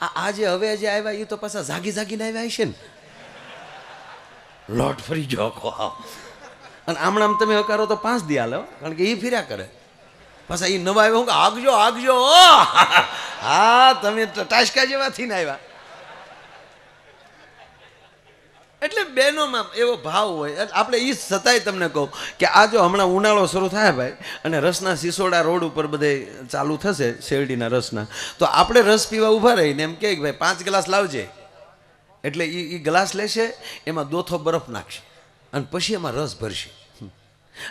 આજે હવે જે આવ્યા એ તો પાછા જાગી જાગીને આવ્યા છે ને, લોટ ફરી ગયો અને આમણામ તમે હકારો તો 5 દી હાલો, કારણ કે એ ફર્યા કરે. પાછા એ નવા આવ્યો કે આગજો આગજો. હા તમે ટાસકા જેવા થઈને આવ્યા. એટલે બહેનોમાં એવો ભાવ હોય. આપણે એ છતાંય તમને કહું કે આ જો હમણાં ઉનાળો શરૂ થાય ભાઈ, અને રસના સિસોડા રોડ ઉપર બધે ચાલુ થશે શેરડીના રસના, તો આપણે રસ પીવા ઊભા રહીને એમ કે ભાઈ 5 ગ્લાસ લાવજે. એટલે એ ગ્લાસ લેશે, એમાં દોથો બરફ નાખશે અને પછી એમાં રસ ભરશે.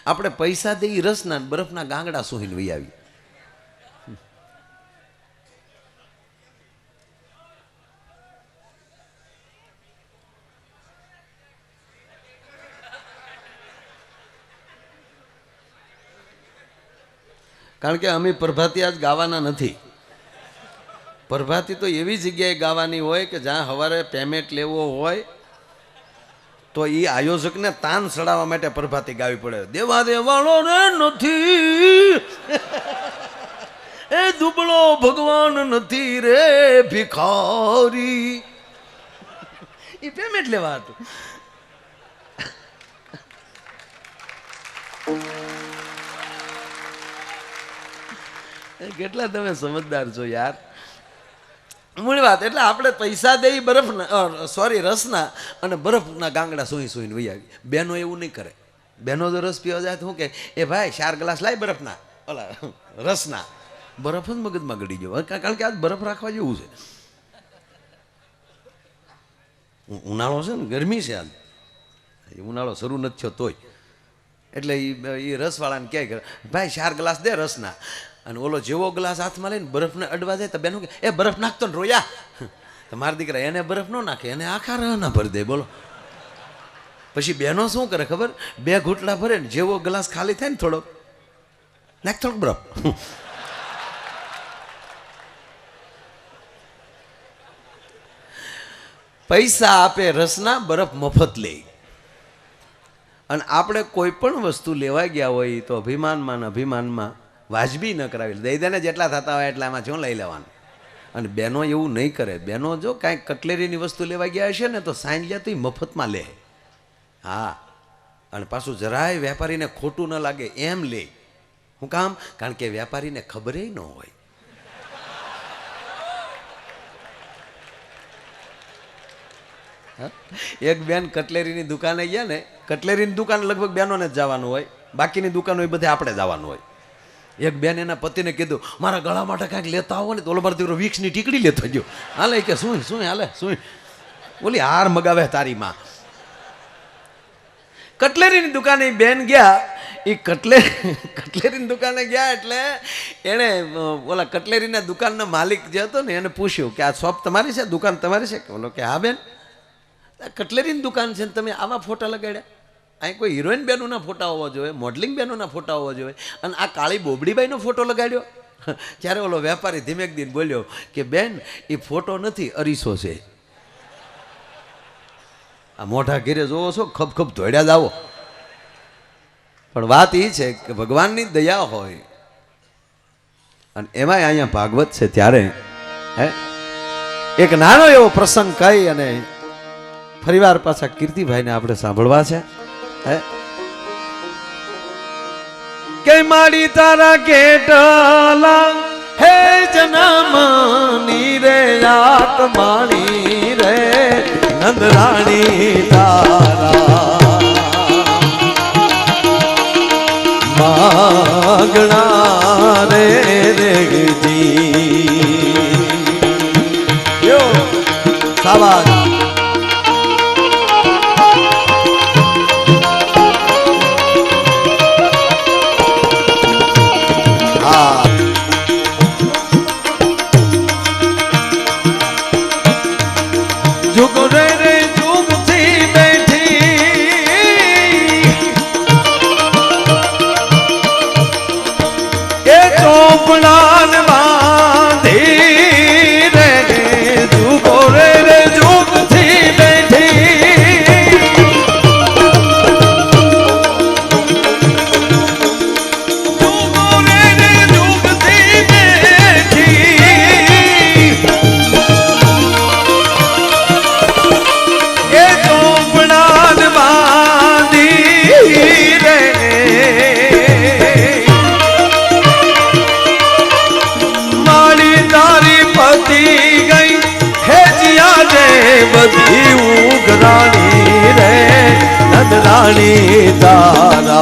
આપણે પૈસા દઈ રસના બરફના ગાંગડા સૂહીને વહી આવી. કારણ કે અમે પ્રભાતી આજ ગાવાના નથી. પ્રભાતી તો એવી જગ્યાએ ગાવાની હોય કે જ્યાં સવારે પેમેન્ટ લેવો હોય તો એ આયોજકને તાન ચડાવવા માટે પ્રભાતી ગાવી પડે. દેવા દેવાળો રે નથી, એ દુબળો ભગવાન નથી રે ભિખારી. એ પેમેન્ટ લેવા હતું. કેટલા તમે સમજદાર છો યાર. મૂળ વાત એટલે આપણે પૈસા દઈ બરફના રસના અને બરફના ગાંગડા સૂઈ સૂઈને વહી આવી. બહેનો એવું નહીં કરે. બહેનો જો રસ પીવા જાય તો શું કે એ ભાઈ 4 ગ્લાસ લાય બરફના, ઓલા રસના. બરફ જ મગજમાં ગળી ગયો, કારણ કે આજ બરફ રાખવા જેવું છે. ઉનાળો છે ને, ગરમી છે આજ, ઉનાળો શરૂ નથી થયો તોય. એટલે એ રસવાળાને કહે કે ભાઈ 4 ગ્લાસ દે રસના. અને ઓલો જેવો ગ્લાસ હાથમાં લઈને બરફને અડવા જાય તો બેનો કે એ બરફ નાખતો ને રોયા. તમારા દીકરા એને બરફ ન નાખે, એને આખા રહના ભરી દે. બોલો પછી બહેનો શું કરે ખબર? 2 ઘૂંટડા ભરે ને જેવો ગ્લાસ ખાલી થાય ને થોડો નાખ થોડોક બરફ. પૈસા આપે રસના, બરફ મફત લે. અને આપણે કોઈ પણ વસ્તુ લેવા ગયા હોય તો અભિમાનમાં વાજબી ન કરાવી. દઈ દેને જેટલા થતા હોય એટલા એમાં શું લઈ લેવાનું. અને બહેનો એવું નહીં કરે. બહેનો જો કાંઈક કટલેરીની વસ્તુ લેવા ગયા હશે ને તો સાંજ લે તો એ મફતમાં લે. હા, અને પાછું જરાય વેપારીને ખોટું ન લાગે એમ લે. શું કામ? કારણ કે વેપારીને ખબર ન હોય. એક બેન કટલેરીની દુકાને ગયા ને, કટલેરીની દુકાન લગભગ બહેનોને જ જવાનું હોય, બાકીની દુકાન હોય બધે આપણે જવાનું હોય. એક બેન એના પતિને કીધું મારા ગળા માટે કાંઈક લેતા આવો ને. તો ઓલો મારો દીકરો વિક્સની ટીકડી લેતો ગયો. હાલે કે શું હાલે શું ઓલી હાર મગાવે તારી માં. કટલેરીની દુકાને બેન ગયા. એ કટલેરીની દુકાને ગયા એટલે એણે ઓલા કટલેરીના દુકાનના માલિક જે હતો ને એને પૂછ્યું કે આ શોપ તમારી છે, દુકાન તમારી છે? કે ઓલો કે હા બેન, કટલેરીની દુકાન છે ને તમે આવા ફોટા લગાડ્યા? અહીં કોઈ હિરોઈન બહેનોના ફોટા હોવા જોઈએ, મોડલિંગ બહેનોના ફોટા હોવા જોઈએ, અને આ કાળી બોબડીબાઈનો ફોટો લગાડ્યો. ત્યારે ઓલો વેપારી ધીમેક દીને બોલ્યો કે બેન એ ફોટો નથી, અરીસો છે. આ મોઢા ઘેરે જોવો છો, ખપ ધોડ્યા જ આવો. પણ વાત એ છે કે ભગવાનની દયા હોય, અને એમાંય અહીંયા ભાગવત છે ત્યારે એક નાનો એવો પ્રસંગ કહી અને ફરીવાર પાછા કીર્તિભાઈને આપણે સાંભળવા છે. કે માડી તારા કેટલા હે જનમની રે આત્માણી રે નંદરાણી તારા માગણા રે રેગજી. યો સાબાસ. નંદરાણી તારા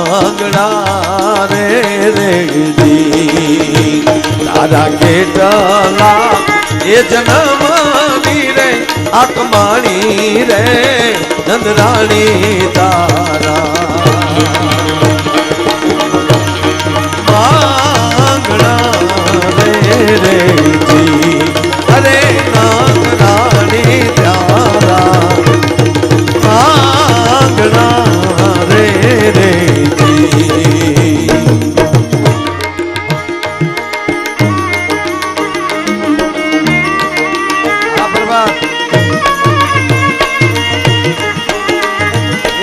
માંગણા રે રેજી તારા કેટલા એ જન્મની રે આકમાણી રે નંદરાણી તારા માંગણા રે રેજી અરે નંદરાણી તારા માંગણા રે રેજી આ પ્રભા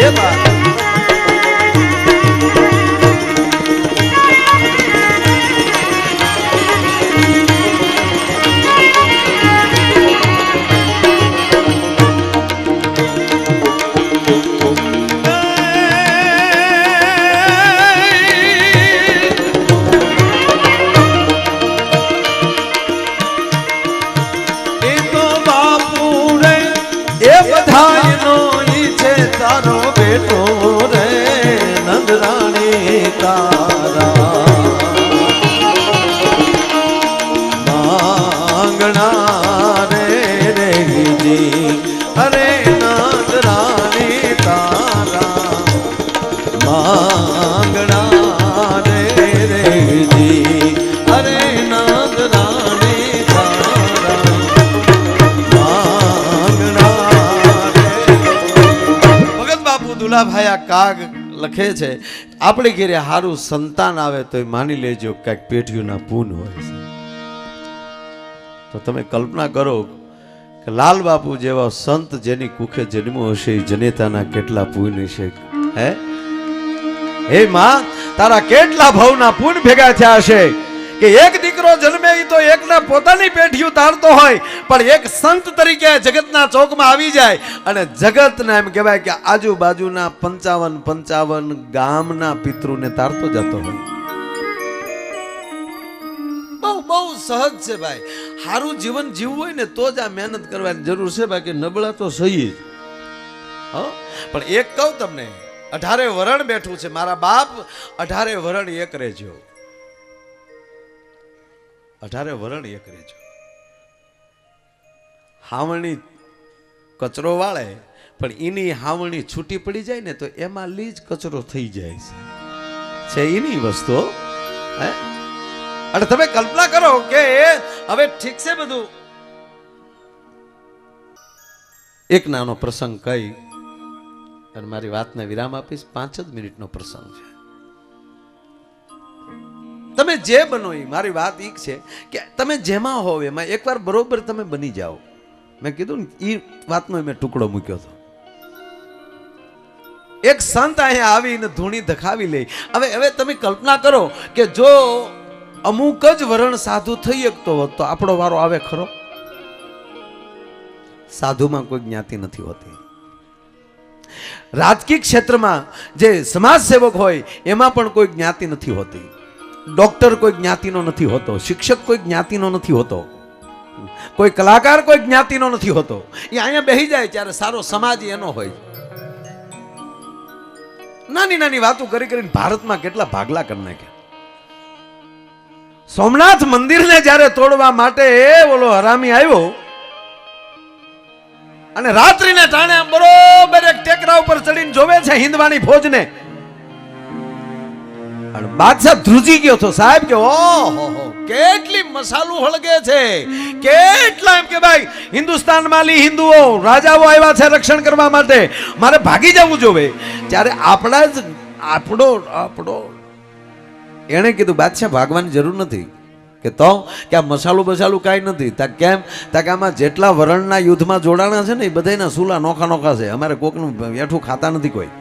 એ બા તારો બેટો રે નંદરાણી તારા માંગણા રે રેજી અરે નંદરાણી તારા માંગણા રે રેજી અરે નંદરાણી તારા દુલાભાઈ આ કાગ લખે છે આપણે ઘેરે સારું સંતાન આવે તો માની લેજો કંઈક પેઢીઓના પૂન હોય છે. તો તમે કલ્પના કરો કે લાલ બાપુ જેવા સંત જેની કુખે જન્મો હશે જનેતાના કેટલા પૂન હશે. હે માં તારા કેટલા ભાવના પૂન ભેગા થયા હશે કે એક દીકરો જન્મે તો એકના પોતાની પેઢીયું તારતો હોય પણ એક સંત તરીકે જગતના ચોકમાં આવી જાય અને જગતને એમ કહેવાય કે આજુબાજુના 55 ગામના પિતૃને તારતો જતો હોય. બહુ સહજ છે ભાઈ. સારું જીવન જીવવું હોય ને તો જ આ મહેનત કરવાની જરૂર છે, બાકી નબળા તો સહી જ. પણ એક કહું તમને, 18 વરણ બેઠું છે મારા બાપ, 18 વરણ એક રહેજો, 18 વરણ એક રહેજો. હાવણી કચરો વાળે પણ એની હાવણી છૂટી પડી જાય ને તો એમાં લીજ કચરો થઈ જાય છે એની વસ્તુ. અને તમે કલ્પના કરો કે હવે ઠીક છે બધું. એક નાનો પ્રસંગ કહી અને મારી વાતને વિરામ આપીશ. 5 જ મિનિટનો પ્રસંગ છે. તમે જે બનો એ, મારી વાત એ છે કે તમે જેમાં હોવ એમાં એકવાર બરોબર તમે બની જાઓ. મેં કીધું ને એ વાતનો મેં ટુકડો મૂક્યો હતો. એક સંત અહીંયા આવીને ધૂણી ધખાવી લે. હવે તમે કલ્પના કરો કે જો અમુક જ વરણ સાધુ થઈ શકતો હોત તો આપણો વારો આવે ખરો? સાધુમાં કોઈ જ્ઞાતિ નથી હોતી. રાજકીય ક્ષેત્રમાં જે સમાજ સેવક હોય એમાં પણ કોઈ જ્ઞાતિ નથી હોતી. ડોક્ટર કોઈ જ્ઞાતિનો નથી હોતો, શિક્ષક કોઈ જ્ઞાતિનો નથી હોતો, કોઈ કલાકાર કોઈ જ્ઞાતિનો નથી હોતો. એ અહીંયા બેસી જાય ત્યારે સારો સમાજ એનો હોય. નાની નાની વાતો કરી કરીને ભારતમાં કેટલા ભાગલા કરી નાખ્યા. સોમનાથ મંદિરને જ્યારે તોડવા માટે ઓલો હરામી આવ્યો અને રાત્રિને ટાણે બરોબર એક ટેકરા ઉપર ચડીને જોવે છે હિન્દવાની ફોજને. અને બાદશાહ ધ્રુજી ગયો તો સાહેબ કે ઓહો કેટલી મસાલું હળગે છે, કેટલા એમ કે ભાઈ હિન્દુસ્તાનમાં હિન્દુઓ રાજાઓ આવ્યા છે રક્ષણ કરવા માટે, મારે ભાગી જવું જોવે. ત્યારે આપણા જ આપણો એણે કીધું બાદશાહ ભાગવાની જરૂર નથી. કે તો કે આ મસાલું બસાલું કાંઈ નથી. તા કેમ? તા કે આમાં જેટલા વરણના યુદ્ધમાં જોડાણા છે ને એ બધાના સુલા નોખા નોખા છે, અમારે કોકનું એઠું ખાતા નથી કોઈ.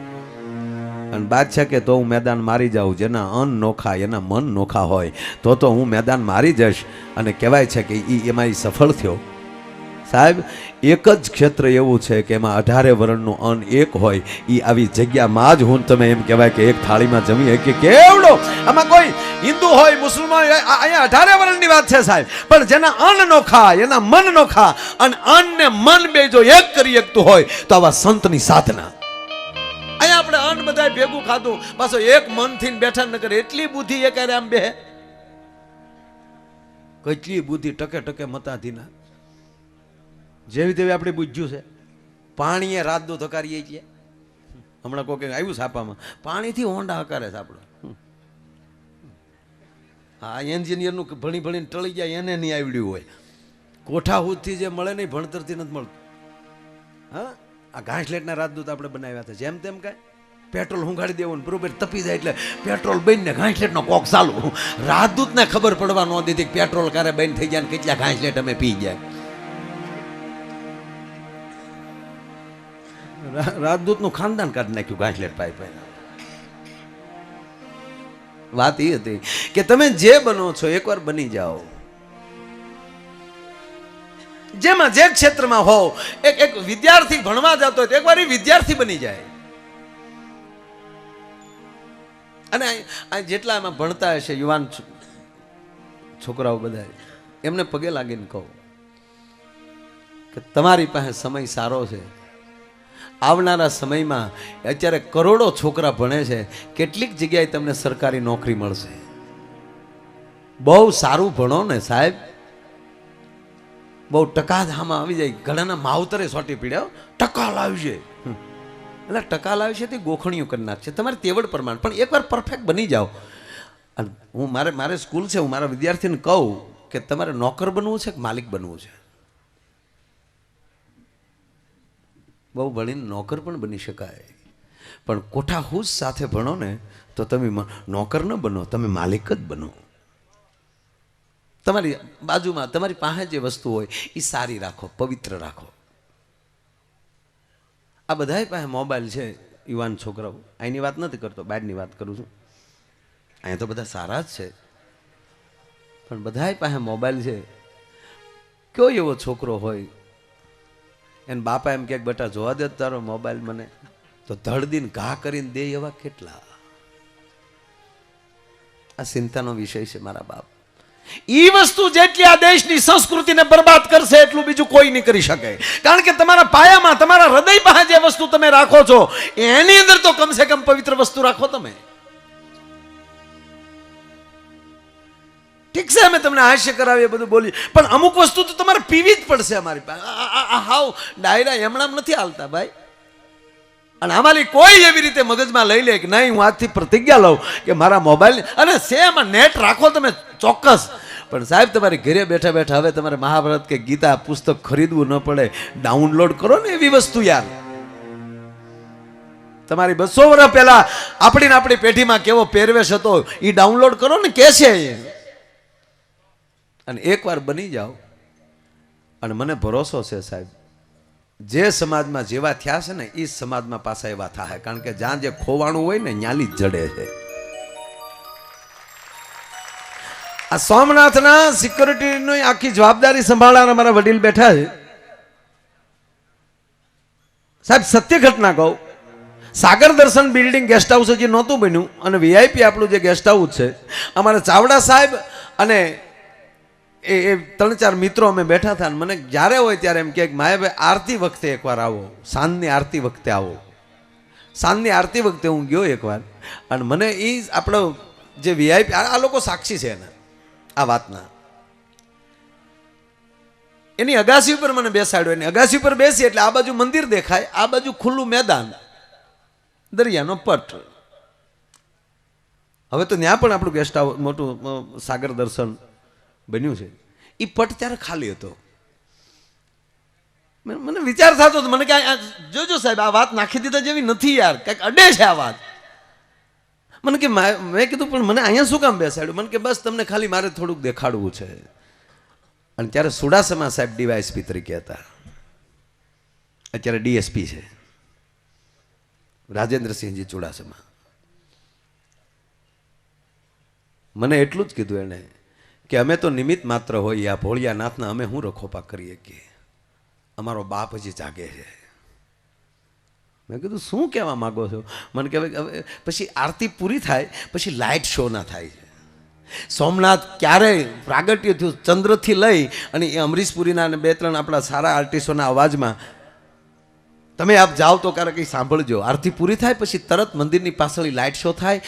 અને બાદશાહ કે તો હું મેદાન મારી જાઉં, જેના અન્ન નોખા એના મન નોખા હોય તો હું મેદાન મારી જઈશ. અને કહેવાય છે કે એમાં એ સફળ થયો. સાહેબ એક જ ક્ષેત્ર એવું છે કે એમાં 18 વરણનું અન્ન એક હોય. એ આવી જગ્યામાં જ હું તમે એમ કહેવાય કે એક થાળીમાં જમીએ કે કેવડો આમાં કોઈ હિન્દુ હોય મુસલમાન હોય, અહીંયા 18 વર્ણની વાત છે સાહેબ, પણ જેના અન્ન નો ખાય, એના મન નો ખા, અને અન્ન ને મન બે જો એક કરી શકતું હોય તો આવા સંતની સાધના. અહીંયા આપણે અન્ન બધા ભેગું ખાધું, પાછો એક મન થી બેઠા ન કરે, એટલી બુદ્ધિ એ કરે આમ બે, કેટલી બુદ્ધિ ટકે ટકે મતાથી ના, જેવી તેવી આપણે બુજ્યું છે. પાણીએ રાત દો ધકારીએ છીએ. હમણાં કોઈ આવ્યું છાપામાં, પાણીથી હોંડા હકારે છે આપણો. હા, એન્જિનિયરનું ભણી ભણીને ટળી જાય એને નહીં આવડ્યું હોય. કોઠા હુદથી જે મળે નહીં, ભણતરથી નથી મળતું. હા, આ ઘાસલેટના રાજદૂત આપણે બનાવ્યા હતા. જેમ તેમ કાંઈ પેટ્રોલ હુંગાડી દેવું ને બરોબર તપી જાય એટલે પેટ્રોલ બનીને ઘાસલેટનો કોક ચાલુ. રાજદૂતને ખબર પડવા ન દીધી કે પેટ્રોલ ક્યારે બંધ થઈ જાય ને કેટલા ઘાસલેટ અમે પી જાય. રાજદૂતનું ખાનદાન કાઢી નાખ્યું ઘાસલેટ પાઈ પાઈ. વાત એ હતી કે તમે જે બનો છો એકવાર બની જાઓ, જેમાં જે ક્ષેત્રમાં હો. એક વિદ્યાર્થી ભણવા જતો હોય તો એકવાર એ વિદ્યાર્થી બની જાય. અને જેટલા એમાં ભણતા હશે યુવાન છોકરાઓ બધા, એમને પગે લાગીને કહો કે તમારી પાસે સમય સારો છે. આવનારા સમયમાં અત્યારે કરોડો છોકરા ભણે છે, કેટલીક જગ્યાએ તમને સરકારી નોકરી મળશે. બહુ સારું ભણો ને સાહેબ, બહુ ટકા આમાં આવી જાય. ઘણાના માવતરે સોટી પીડ્યા, ટકા લાવશે એટલે ટકા લાવશે તે ગોખણીઓ કરી નાખશે તમારી તેવડ પ્રમાણ. પણ એકવાર પરફેક્ટ બની જાઓ. અને હું મારે સ્કૂલ છે, હું મારા વિદ્યાર્થીને કહું કે તમારે નોકર બનવું છે કે માલિક બનવું છે. બહુ ભણીને નોકર પણ બની શકાય, પણ કોઠા હુસ સાથે ભણો ને તો તમે નોકર ન બનો, તમે માલિક જ બનો. તમારી બાજુમાં તમારી પાસે જે વસ્તુ હોય એ સારી રાખો, પવિત્ર રાખો. આ બધાય પાસે મોબાઈલ છે યુવાન છોકરાઓ. અહીંની વાત નથી કરતો, બહારની વાત કરું છું. અહીંયા તો બધા સારા જ છે, પણ બધાય પાસે મોબાઈલ છે. કયો એવો છોકરો હોય એને બાપા એમ કે બેટા જોવા દે તારો મોબાઈલ મને, તો ધડદીને ઘા કરીને દે એવા કેટલા. આ ચિંતાનો વિષય છે મારા બાપ. ઈ વસ્તુ જેટલી આ દેશની સંસ્કૃતિને બરબાદ કરશે એટલું બીજું કોઈ નહીં કરી શકે. કારણ કે તમારા પાયામાં, તમારા હૃદય પાસે જે વસ્તુ તમે રાખો છો એની અંદર તો કમસે કમ પવિત્ર વસ્તુ રાખો તમે. ઠીક છે, અમે તમને હાસ્ય કરાવીએ, બધું બોલીએ, પણ અમુક વસ્તુ તો તમારે પીવી જ પડશે. અમારી પાસે હાવ ડાયરા એમણામ નથી હાલતા ભાઈ. અને અમારી કોઈ એવી રીતે મગજમાં લઈ લે કે નહીં હું આજથી પ્રતિજ્ઞા લઉં કે મારા મોબાઈલ અને સેમાં નેટ રાખો તમે ચોક્કસ. પણ સાહેબ તમારી ઘરે બેઠા બેઠા હવે તમારે મહાભારત કે ગીતા પુસ્તક ખરીદવું ન પડે, ડાઉનલોડ કરો ને એવી વસ્તુ. યાર તમારી 200 વર્ષ પહેલા આપણી પેઢીમાં કેવો પહેરવેશ હતો એ ડાઉનલોડ કરો ને, કે છે અને એકવાર બની જાઓ. અને મને ભરોસો છે સાહેબ, જે સમાજમાં જેવા થયા છે ને એ સમાજમાં પાછા એવા થાય. કારણ કે જ્યાં જે ખોવાણું હોય ને ન્યાલી જ જડે છે. આ સોમનાથના સિક્યોરિટીની આખી જવાબદારી સંભાળનારા મારા વડીલ બેઠા છે સાહેબ. સત્ય ઘટના કહું, સાગર દર્શન બિલ્ડિંગ ગેસ્ટ હાઉસ હજી નહોતું બન્યું અને વીઆઈપી આપણું જે ગેસ્ટ હાઉસ છે, અમારા ચાવડા સાહેબ અને એ 3-4 મિત્રો અમે બેઠા હતા. મને જ્યારે હોય ત્યારે એમ કે માયાભાઈ આરતી વખતે એકવાર આવો, સાંજની આરતી વખતે આવો. સાંજની આરતી વખતે હું ગયો એકવાર, અને મને એ આપણો જે વીઆઈપી, આ લોકો સાક્ષી છે એના આ વાતના, એની અગાસી ઉપર મને બેસાડ્યો. એની અગાસી ઉપર બેસી એટલે આ બાજુ મંદિર દેખાય, આ બાજુ ખુલ્લું મેદાન, દરિયાનો પટ. હવે તો ત્યાં પણ આપણું ગેસ્ટ હાઉસ મોટું સાગર દર્શન બન્યું છે. એ પટ ત્યારે ખાલી હતો. મને વિચાર થતો હતો, મને કે જોજો સાહેબ આ વાત નાખી દીધા જેવી નથી યાર, કંઈક અડે છે આ વાત. મને કે મેં કીધું પણ મને અહીંયા શું કામ બેસાડ્યું? મને કે બસ તમને ખાલી મારે થોડુંક દેખાડવું છે. અને ત્યારે સુડાસમા સાહેબ ડીવાયએસપી તરીકે હતા, અત્યારે ડીએસપી છે, રાજેન્દ્રસિંહજી ચુડાસમા. મને એટલું જ કીધું એણે કે અમે તો નિમિત્ત માત્ર હોઈએ, આ ભોળિયાનાથના અમે શું રખોપા કરીએ કે અમારો બાપ હજી જાગે છે. મેં કીધું શું કહેવા માગો છો? મને કે હવે પછી આરતી પૂરી થાય પછી લાઇટ શો ના થાય છે. સોમનાથ ક્યારે પ્રાગટ્ય થયું ચંદ્રથી લઈ અને એ અમરીશ પુરીના અને 2-3 આપણા સારા આર્ટિસ્ટોના અવાજમાં તમે આપ જાઓ તો ક્યારેક કંઈ સાંભળજો. આરતી પૂરી થાય પછી તરત મંદિરની પાછળ લાઇટ શો થાય,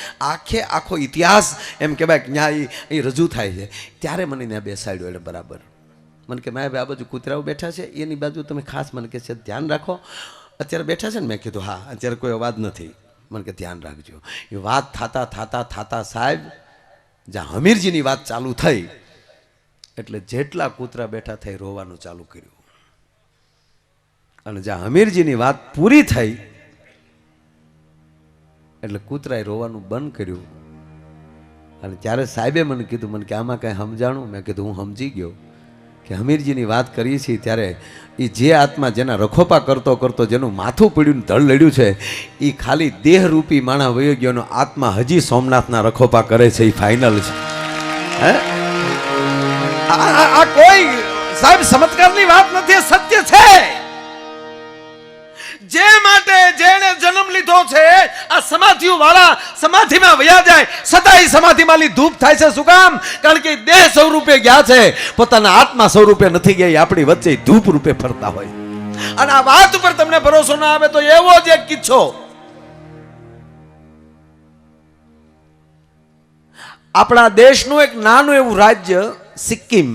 આખો ઇતિહાસ એમ કહેવાય કે ત્યાં એ રજૂ થાય છે. ત્યારે મને ત્યાં બેસાડ્યો એટલે બરાબર મને કે માયા ભાઈ આ બાજુ કૂતરાઓ બેઠા છે એની બાજુ તમે ખાસ મને કે છે ધ્યાન રાખો. અત્યારે બેઠા છે ને? મેં કીધું હા. અત્યારે કોઈ અવાજ નથી. મને કે ધ્યાન રાખજો. એ વાત થતા સાહેબ જ્યાં હમીરજીની વાત ચાલુ થઈ એટલે જેટલા કૂતરા બેઠા થઈ રોવાનું ચાલુ કર્યું. અને જ્યાં હમીરજીની વાત પૂરી થઈ એટલે કૂતરાએ રોવાનું બંધ કર્યું. અને ત્યારે સાહેબે મને કીધું, મને કે આમાં કંઈ સમજાણું? મેં કીધું હું સમજી ગયો કે હમીરજીની વાત કરીએ છીએ ત્યારે એ જે આત્મા જેના રખોપા કરતો કરતો જેનું માથું પીડ્યું ધડ લડ્યું છે એ ખાલી દેહરૂપી માણા વયો ગયોનો આત્મા હજી સોમનાથના રખોપા કરે છે. એ ફાઇનલ છે. હે આ કોઈ સાહેબ ચમત્કારની વાત નથી, સત્ય છે. જે માટે જેણે જન્મ લીધો છે આ સમાધિઓ વાળા સમાધિમાં વયા જાય સદાય સમાધિમાં ધૂપ થાય છે. શું કામ? કારણ કે દેહ સ્વરૂપે ગયા છે, પોતાના આત્મા સ્વરૂપે નથી ગયા. આપણી વચ્ચે ધૂપ રૂપે ફરતા હોય. અને આ વાત ઉપર તમને ભરોસો ના આવે તો એવો જ એક કિસ્સો આપણા દેશનું એક નાનું એવું રાજ્ય સિક્કિમ,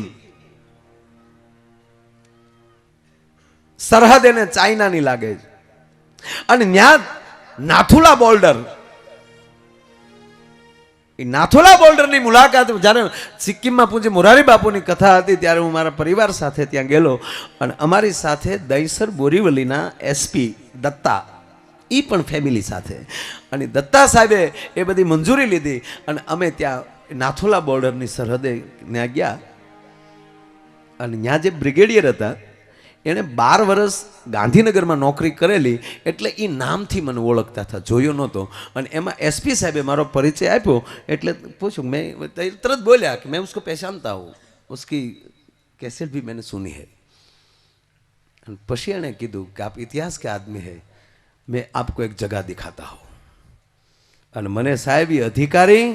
સરહદ એને ચાઇનાની લાગે છે. અને ત્યાં નાથુલા બોર્ડર, એ નાથુલા બોર્ડરની મુલાકાત જ્યારે સિક્કિમમાં પૂજ્ય મોરારી બાપુની કથા હતી ત્યારે હું મારા પરિવાર સાથે ત્યાં ગયેલો. અને અમારી સાથે દહીસર બોરીવલીના એસપી દત્તા એ પણ ફેમિલી સાથે. અને દત્તા સાહેબે એ બધી મંજૂરી લીધી અને અમે ત્યાં નાથુલા બોર્ડરની સરહદે ત્યાં ગયા. અને ત્યાં જે બ્રિગેડિયર હતા એણે 12 વર્ષ ગાંધીનગરમાં નોકરી કરેલી એટલે એ નામથી મને ઓળખતા હતા, જોયો નહોતો. અને એમાં એસપી સાહેબે મારો પરિચય આપ્યો એટલે પૂછ્યું, મેં તરત બોલ્યા કે મેં उसको पहचानता हूँ, उसकी कैसेट भी मैंने सुनी है. અને પછી એણે કીધું કે આપ ઇતિહાસ કે આદમી है, मैं आपको एक जगह दिखाता हूँ. અને મને સાહેબ એ અધિકારી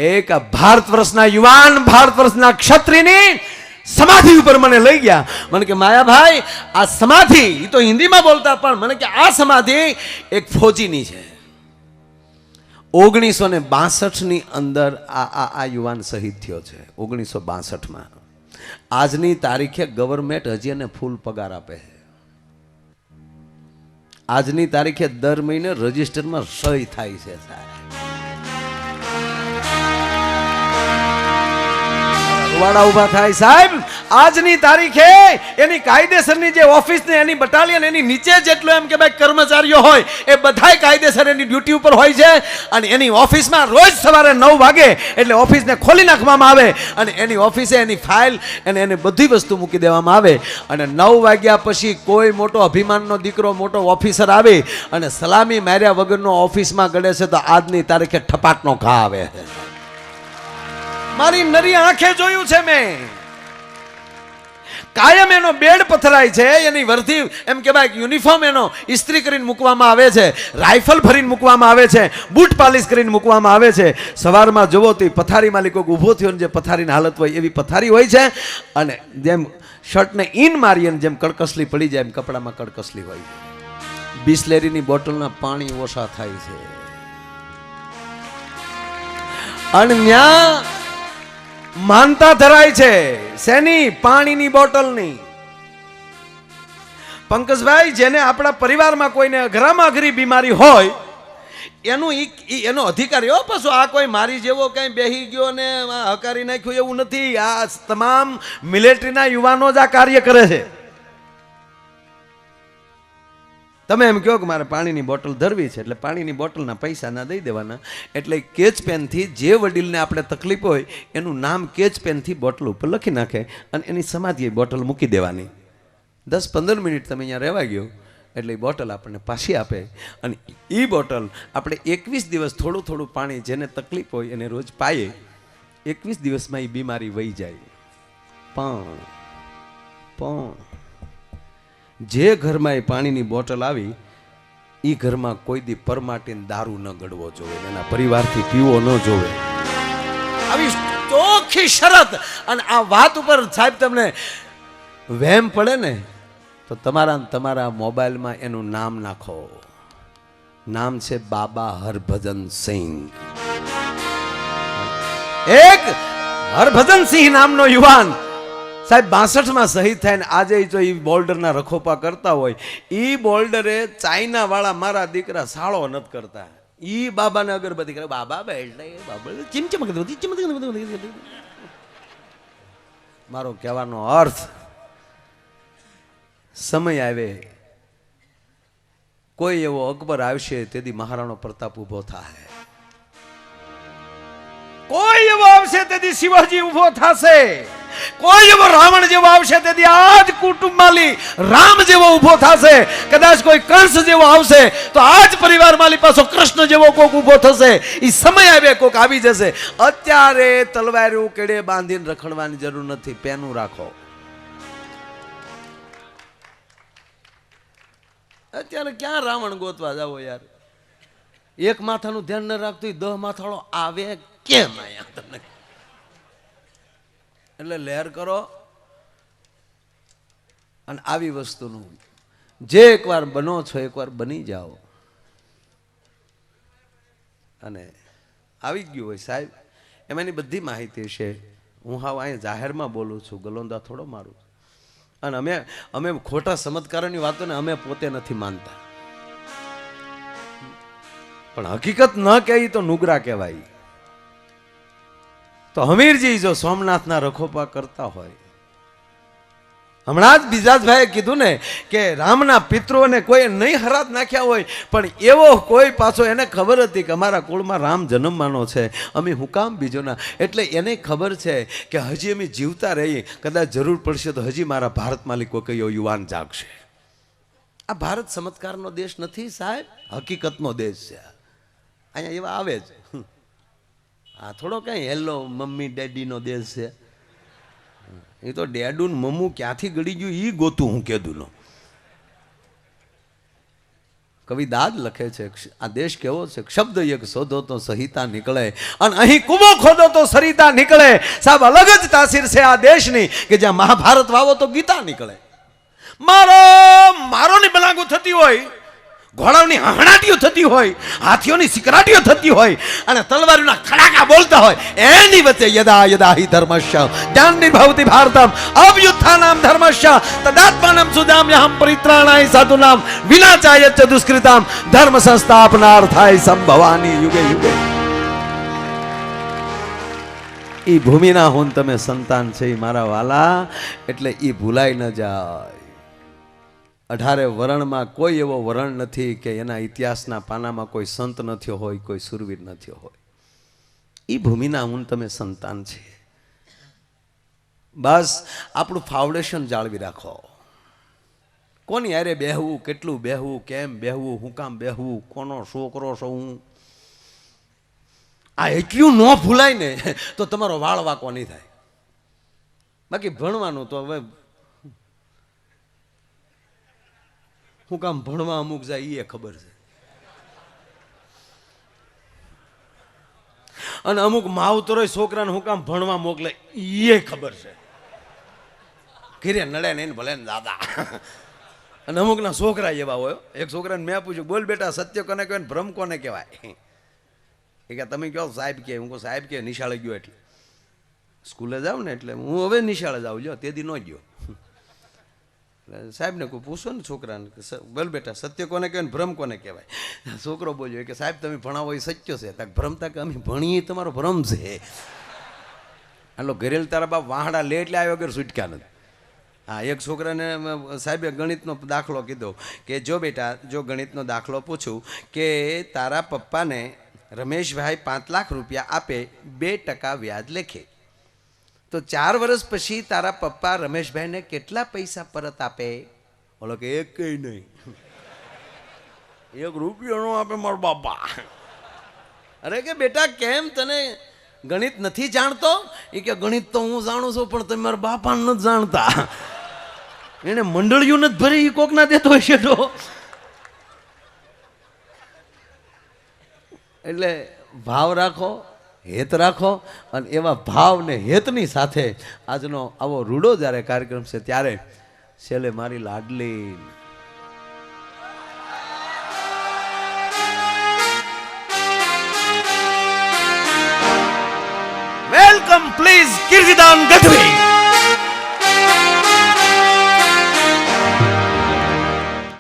એક ભારત વર્ષના યુવાન, ભારત વર્ષના ક્ષત્રિયની સમાધિ ઉપર મને લઈ ગયા. મને કે માયાભાઈ આ સમાધિ, એ તો હિન્દીમાં બોલતા પણ મને કે આ સમાધિ એક ફોજીની છે. 1962ની અંદર આ યુવાન શહીદ થયો છે. 1962માં. આજની તારીખે ગવર્મેન્ટ હજી એને ફૂલ પગાર આપે છે. આજની તારીખે દર મહિને રજિસ્ટરમાં સહી થાય છે સાહેબ. વાડા ઉભા થાય સાહેબ. આજની તારીખે એની કાયદેસરની જે ઓફિસ ને એની બટાલિયન એની નીચે જેટલો એમ કે ભાઈ કર્મચારીઓ હોય એ બધાય કાયદેસર એની ડ્યુટી ઉપર હોય છે. અને એની ઓફિસમાં રોજ સવારે 9 વાગે એટલે ઓફિસને ખોલી નાખવામાં આવે અને એની ઓફિસે એની ફાઇલ અને એની બધી વસ્તુ મૂકી દેવામાં આવે. અને 9 વાગ્યા પછી કોઈ મોટો અભિમાનનો દીકરો, મોટો ઓફિસર આવે અને સલામી માર્યા વગરનો ઓફિસમાં ગળે છે તો આજની તારીખે ઠપાટનો ઘા આવે. મારી નરી આંખે જોયું છે મેં. કાયમ એનો બેડ પથરાય છે, એની વર્ધી એમ કહેવાય યુનિફોર્મ એનો ઇસ્ત્રી કરીને મૂકવામાં આવે છે, રાઇફલ ભરીને મૂકવામાં આવે છે, બૂટ પાલિશ કરીને મૂકવામાં આવે છે. સવારમાં જોવો તો પથારી માલિક ઊભો થયો ને જે પથારીની હાલત હોય એવી પથારી હોય છે. અને જેમ શર્ટને ઇન મારીએ જેમ કડકસલી પડી જાય એમ કપડામાં કડકસલી હોય છે. બિસ્લેરીની બોટલના પાણી ઓછા થાય છે. અને ત્યાં માનતા ધરાય છે શેની? પાણીની બોટલની. પંકજભાઈ, જેને આપણા પરિવારમાં કોઈને અઘરામાં અઘરી બીમારી હોય એનો અધિકારી હો. પાછો આ કોઈ મારી જેવો કઈ બેહી ગયો ને હકારી નાખ્યું એવું નથી. આ તમામ મિલિટરીના યુવાનો જ આ કાર્ય કરે છે. તમે એમ કહો કે મારે પાણીની બોટલ ધરવી છે એટલે પાણીની બોટલના પૈસા ના દઈ દેવાના. એટલે કેચ પેનથી જે વડીલને આપણે તકલીફ હોય એનું નામ કેચ પેનથી બોટલ ઉપર લખી નાખે અને એની સમાધિએ બોટલ મૂકી દેવાની. 10-15 મિનિટ તમે અહીંયા રહેવા ગયો એટલે એ બોટલ આપણને પાછી આપે. અને એ બોટલ આપણે 21 દિવસ થોડું થોડું પાણી જેને તકલીફ હોય એને રોજ પાઈએ. 21 દિવસમાં એ બીમારી વહી જાય. પણ જે ઘરમાં એ પાણીની બોટલ આવી એ ઘરમાં કોઈ દી પરમાટીને દારૂ ન ગળવો જોવે, એના પરિવારથી પીવો ન જોવે. આવી ચોખ્ખી શરત. અને આ વાત ઉપર સાહેબ તમને વહેમ પડે ને તો તમારા મોબાઈલમાં એનું નામ નાખો. નામ છે બાબા હરભજન સિંહ. એક હરભજન સિંહ નામનો યુવાન સાહેબ 62માં શહીદ થાય ને આજે જો એ બોલ્ડરના રખોપા કરતા હોય, એ બોલ્ડરે ચાઇના વાળા મારા દીકરા સાળો નથી કરતા, ઈ બાબાને અગરબત્તી કરે, બાબા બેઠ બાબા ચીમચમક. મારો કહેવાનો અર્થ, સમય આવે કોઈ એવો અકબર આવશે તેથી મહારાણો પ્રતાપ ઉભો થાય, કોઈ એવો આવશે તેથી શિવાજી ઉભો થશે, કોઈ એવો રાવણ જેવો આવશે તેથી આજ કુટુંબ માલી રામ જેવો ઉભો થશે, કદાચ કોઈ કંસ જેવો આવશે તો આજ પરિવાર માલી પાછો કૃષ્ણ જેવો કોક ઉભો થશે. એ સમય આવે કોક આવી જશે. અત્યારે તલવારું કેડે બાંધીને રખડવાની જરૂર નથી, પેનું રાખો. અત્યારે ક્યાં રાવણ ગોતવા જાવો યાર? એક માથાનું ધ્યાન ન રાખતું 10 માથાળો આવે કેમ આયા તમને? એટલે લહેર કરો. અને આવી વસ્તુનું જે એકવાર બનો છો એકવાર બની જાઓ. અને આવી ગયું હોય સાહેબ, એમાંની બધી માહિતી છે. હું હાવ અહીંયા જાહેરમાં બોલું છું, ગલોંદા થોડો મારું. અને અમે ખોટા ચમત્કારોની વાતોને અમે પોતે નથી માનતા, પણ હકીકત ન કહી તો નુગરા કહેવાય. તો હમીરજી જો સોમનાથના રખોપા કરતા હોય, હમણાં જ બિજાજભાઈએ કીધું ને કે રામના પિતૃઓને કોઈ નહીં હરાત નાખ્યા હોય, પણ એવો કોઈ પાછો એને ખબર હતી કે અમારા કુળમાં રામ જન્મવાનો છે, અમે હું કામ બીજોના. એટલે એને ખબર છે કે હજી અમે જીવતા રહીએ, કદાચ જરૂર પડશે તો હજી મારા ભારતમાં કોઈ યુવાન જાગશે. આ ભારત ચમત્કારનો દેશ નથી સાહેબ, હકીકતનો દેશ છે. અહીંયા એવા આવે જ, આ થોડો કઈ હેલો મમ્મી ડેડીનો દેશ છે. એ તો ડેડું મમ્મું ક્યાંથી ગળી ગયું એ ગોતું હું કેદું. કવિ દાદ લખે છે, આ દેશ કેવો છે, શબ્દ એક શોધો તો સહિતા નીકળે, અને અહીં કુવો ખોદો તો સરિતા નીકળે. સાહેબ અલગ જ તાસીર છે આ દેશની કે જ્યાં મહાભારત વાવો તો ગીતા નીકળે. મારોની બલાંગો થતી હોય, ઘોડાઓની હહણાટીઓ થતી હોય, હાથીઓની સિકરાટીઓ થતી હોય, અને તલવારીના ખડાકા બોલતા હોય, એની વચ્ચે યદા યદા હિ ધર્મસ્ય જ્ઞાનનિર્ભવતિ ભારતમ અવ્યુત્થાનામ ધર્મસ્ય તદાત્માનમ સુદામ્યહમ પરિત્રાણાય સાધુનામ વિનાચાય ચ દુષ્કૃતામ ધર્મ સંસ્થાપનાર્થાય સંભવાની યુગે યુગે. ઈ ભૂમિના હોન તમે સંતાન છે મારા વાલા, એટલે ઈ ભૂલાઈ ન જાય. 18 વરણમાં કોઈ એવો વરણ નથી કે એના ઇતિહાસના પાનામાં કોઈ સંત ન થયો હોય, કોઈ સુરવીર ન થયો હોય. એ ભૂમિના હું તમે સંતાન છે. બસ આપણું ફાઉન્ડેશન જાળવી રાખો. કોની યારે બેહવું, કેટલું બેહવું, કેમ બેહવું, હું કામ બેહવું, કોનો છોકરો છો હું, આ એટલું ન ભૂલાય ને તો તમારો વાળ વાકો નહીં થાય. બાકી ભણવાનું તો હવે હું કામ ભણવા અમુક જાય એ ખબર છે, અને અમુક માવતરો છોકરાને હું કામ ભણવા મોકલે એ ખબર છે. ઘીરે નડે નહીં ભલે ને દાદા. અને અમુકના છોકરા એવા હોય. એક છોકરાને મેં પૂછ્યું, બોલ બેટા સત્ય કોને કહેવાય ને ભ્રમ કોને કહેવાય? એ કે તમે કહો સાહેબ કે. હું કહું સાહેબ કે નિશાળે ગયો એટલે સ્કૂલે જાઉં ને એટલે હું હવે નિશાળે જાઉં, લ્યો તે દી ન ગયો. સાહેબને કોઈ પૂછો ને છોકરાને, બોલ બેટા સત્ય કોને કહેવાય ને ભ્રમ કોને કહેવાય? છોકરો બોલ્યો કે સાહેબ તમે ભણાવો એ સત્ય છે. તાક ભ્રમતા કે અમે ભણીએ તમારો ભ્રમ છે. હાલો ઘરેલ તારા બાપ વાહડા લે એટલે આવ્યો વગર છૂટક્યા નથી. હા, એક છોકરાને સાહેબે ગણિતનો દાખલો કીધો કે જો બેટા, જો ગણિતનો દાખલો પૂછું કે તારા પપ્પાને રમેશભાઈ 5 લાખ રૂપિયા આપે, 2% વ્યાજ લેખે, તો 4 વર્ષ પછી તારા પપ્પા રમેશભાઈને કેટલા પૈસા પરત આપે? બોલો કે એક કઈ નહીં, 1 રૂપિયો નો આપે મારો બાપા. અરે કે બેટા કેમ તને ગણિત નથી જાણતો? એ કે ગણિત તો હું જાણું છું પણ તમે મારા બાપાને નથી જાણતા. એને મંડળીઓ નથી ભરી, એ કોક ના દેતો હશે તો. એટલે ભાવ રાખો, હેત રાખો. અને એવા ભાવ ને હેતની સાથે આજનો આવો રૂડો જ્યારે કાર્યક્રમ છે ત્યારે છેલ્લે મારી લાડલી વેલકમ પ્લીઝ કીર્તિદાન ગઢવી.